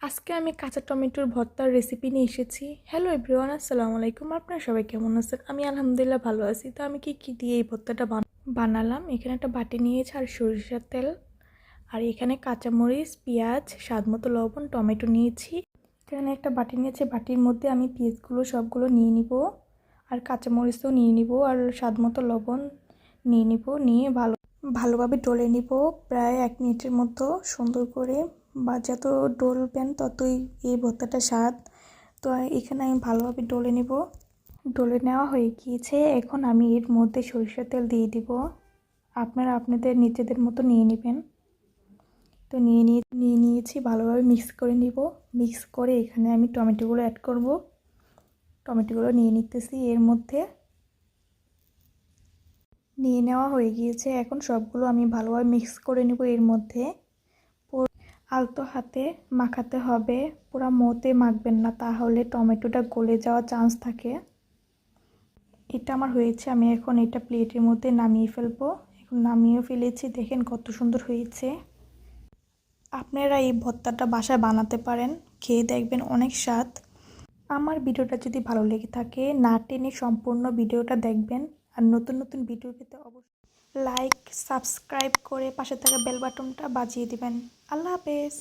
আজকে আমি কাঁচা টমেটোর ভর্তার রেসিপি নিয়ে এসেছি। হ্যালো এভরিওয়ান, আসসালামু আলাইকুম। আপনারা সবাই কেমন আছেন? আমি আলহামদুলিল্লাহ ভালো আছি। তো আমি কি দিয়ে এই ভর্তাটা বানালাম, এখানে একটা বাটি নিয়েছি আর সরিষার তেল, আর এখানে কাঁচামরিচ, পেঁয়াজ, স্বাদ মতো লবণ, টমেটো নিয়েছি। এখানে একটা বাটি নিয়েছি, বাটির মধ্যে আমি পেঁয়াজগুলো সবগুলো নিয়ে নিব, আর কাঁচামরিচও নিয়ে নিব, আর স্বাদ মতো লবণ নিয়ে নিব। নিয়ে ভালোভাবে ডলে নিব প্রায় 1 মিনিটের মতো সুন্দর করে। বা যত ডলবেন ততই এই ভর্তাটা স্বাদ। তো এখানে আমি ভালোভাবে ডলে নিব। ডলে নেওয়া হয়ে গিয়েছে। এখন আমি এর মধ্যে সরিষার তেল দিয়ে দিব। আপনারা আপনাদের নিজেদের মতো নিয়ে নেবেন। তো নিয়ে নিয়েছি, ভালোভাবে মিক্স করে নিব। মিক্স করে এখানে আমি টমেটোগুলো অ্যাড করব। টমেটোগুলো নিয়ে নিতেছি এর মধ্যে। নিয়ে নেওয়া হয়ে গিয়েছে। এখন সবগুলো আমি ভালোভাবে মিক্স করে নেব এর মধ্যে। আলতো হাতে মাখাতে হবে, পুরো মোতে মাখবেন না, তাহলে টমেটোটা গলে যাওয়ার চান্স থাকে। এটা আমার হয়েছে, আমি এখন এটা প্লেটের মধ্যে নামিয়ে ফেলবো। এখন নামিয়ে ফেলেছি, দেখেন কত সুন্দর হয়েছে। আপনারা এই ভর্তাটা বাসায় বানাতে পারেন, খেয়ে দেখবেন অনেক স্বাদ। আমার ভিডিওটা যদি ভালো লেগে থাকে, না টেনে সম্পূর্ণ ভিডিওটা দেখবেন। আর নতুন নতুন ভিডিও পেতে অবশ্যই লাইক সাবস্ক্রাইব করে পাশে থাকা বেল বাটনটা বাজিয়ে দিবেন। আল্লাহ হাফেজ।